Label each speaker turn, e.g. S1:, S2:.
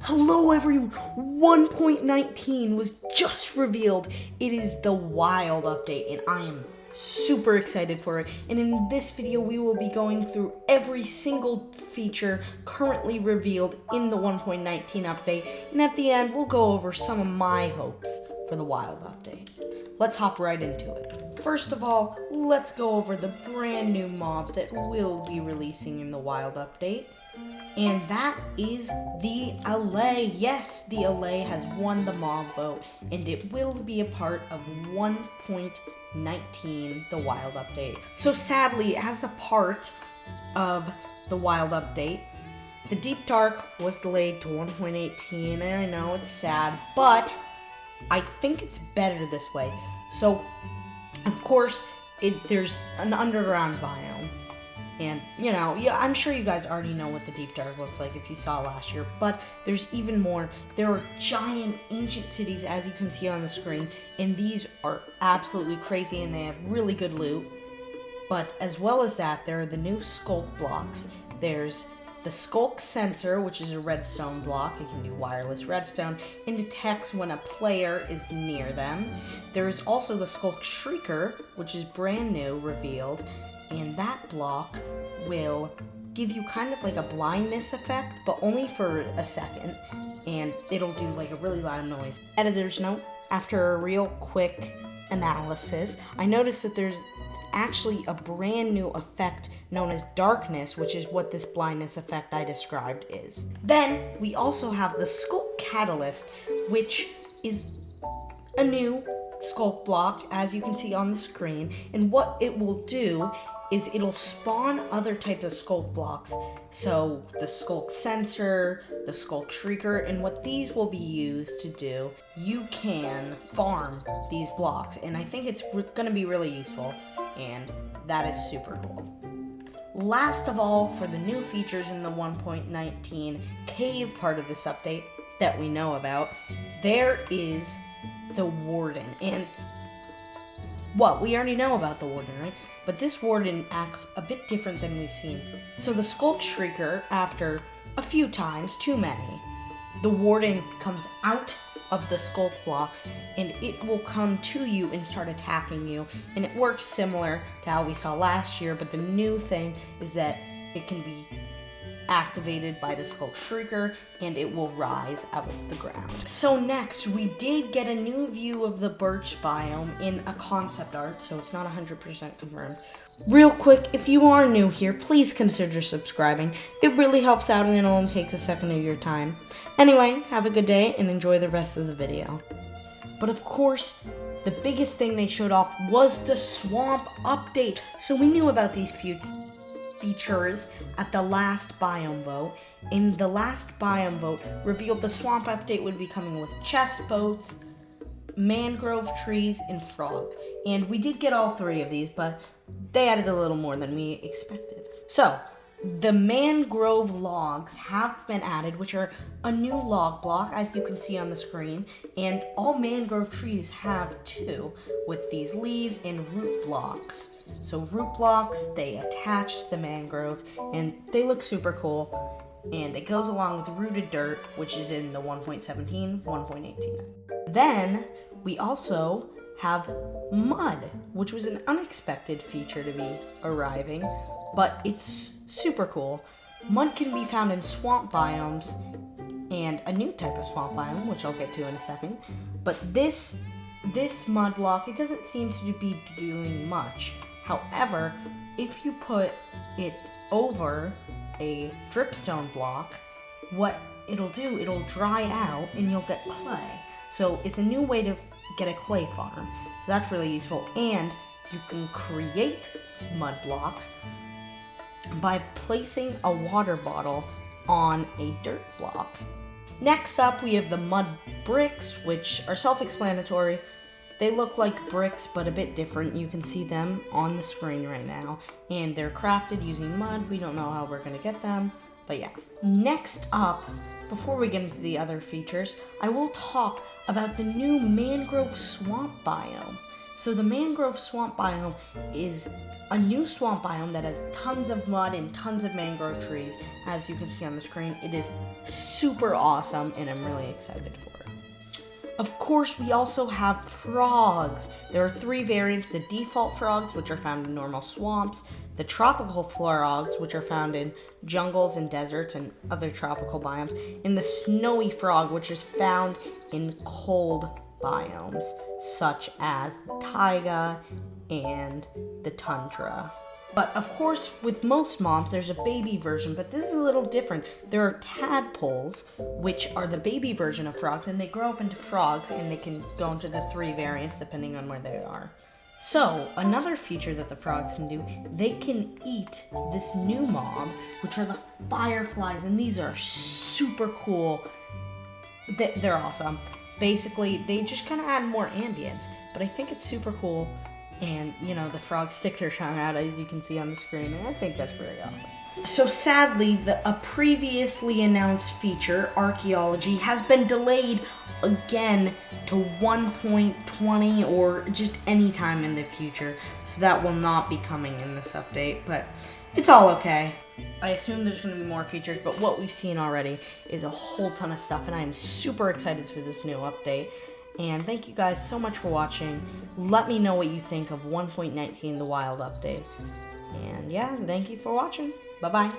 S1: Hello everyone! 1.19 was just revealed. It is the wild update and I am super excited for it. And in this video we will be going through every single feature currently revealed in the 1.19 update. And at the end we'll go over some of my hopes for the wild update. Let's hop right into it. First of all, let's go over the brand new mob that will be releasing in the wild update. And that is the Allay. Yes, the Allay has won the mob vote, and it will be a part of 1.19, the wild update. So sadly, as a part of the wild update, the Deep Dark was delayed to 1.18, and I know it's sad, but I think it's better this way. So, of course, there's an underground biome. And, you know, I'm sure you guys already know what the Deep Dark looks like if you saw last year, but there's even more. There are giant ancient cities, as you can see on the screen, and these are absolutely crazy, and they have really good loot. But as well as that, there are the new Skulk blocks. There's the Skulk Sensor, which is a redstone block. It can do wireless redstone and detects when a player is near them. There is also the Skulk Shrieker, which is brand new, revealed. And that block will give you kind of like a blindness effect, but only for a second. And it'll do like a really loud noise. Editor's note, after a real quick analysis, I noticed that there's actually a brand new effect known as darkness, which is what this blindness effect I described is. Then we also have the Skulk Catalyst, which is a new Skulk block, as you can see on the screen. And what it will do is it'll spawn other types of Skulk blocks. So the Skulk Sensor, the Skulk Shrieker, and what these will be used to do, you can farm these blocks. And I think it's gonna be really useful, and that is super cool. Last of all, for the new features in the 1.19 cave part of this update that we know about, there is the Warden. And what? We already know about the Warden, right? But this Warden acts a bit different than we've seen. So the Skulk Shrieker, after a few times, too many, the Warden comes out of the Skulk blocks and it will come to you and start attacking you. And it works similar to how we saw last year, but the new thing is that it can be activated by the Skulk Shrieker and it will rise out of the ground. So next, we did get a new view of the birch biome in a concept art, so it's not 100% confirmed. Real quick, if you are new here, please consider subscribing. It really helps out and it only takes a second of your time. Anyway, have a good day and enjoy the rest of the video. But of course, the biggest thing they showed off was the swamp update. So we knew about these features at the last biome vote. In the last biome vote, revealed the swamp update would be coming with chest boats, mangrove trees, and frog. And we did get all three of these, but they added a little more than we expected. So, the mangrove logs have been added, which are a new log block, as you can see on the screen. And all mangrove trees have two, with these leaves and root blocks. So root blocks, they attach to the mangroves, and they look super cool. And it goes along with rooted dirt, which is in the 1.17, 1.18. Then, we also have mud, which was an unexpected feature to be arriving, but it's super cool. Mud can be found in swamp biomes, and a new type of swamp biome, which I'll get to in a second. But this mud block, it doesn't seem to be doing much. However, if you put it over a dripstone block, what it'll do, it'll dry out and you'll get clay. So it's a new way to get a clay farm. So that's really useful. And you can create mud blocks by placing a water bottle on a dirt block. Next up, we have the mud bricks, which are self-explanatory. They look like bricks, but a bit different. You can see them on the screen right now. And they're crafted using mud. We don't know how we're gonna get them, but yeah. Next up, before we get into the other features, I will talk about the new mangrove swamp biome. So the mangrove swamp biome is a new swamp biome that has tons of mud and tons of mangrove trees. As you can see on the screen, it is super awesome and I'm really excited for it. Of course, we also have frogs. There are 3 variants: the default frogs, which are found in normal swamps, the tropical frogs, which are found in jungles and deserts and other tropical biomes, and the snowy frog, which is found in cold biomes, such as the taiga and the tundra. But of course, with most mobs, there's a baby version, but this is a little different. There are tadpoles, which are the baby version of frogs, and they grow up into frogs, and they can go into the 3 variants depending on where they are. So, another feature that the frogs can do, they can eat this new mob, which are the fireflies, and these are super cool. They're awesome. Basically, they just kind of add more ambience, but I think it's super cool. And, you know, the frogs stick their tongue out, as you can see on the screen, and I think that's pretty awesome. So sadly, a previously announced feature, Archaeology, has been delayed again to 1.20 or just any time in the future. So that will not be coming in this update, but it's all okay. I assume there's going to be more features, but what we've seen already is a whole ton of stuff, and I am super excited for this new update. And thank you guys so much for watching. Let me know what you think of 1.19, the Wild Update. And yeah, thank you for watching. Bye-bye.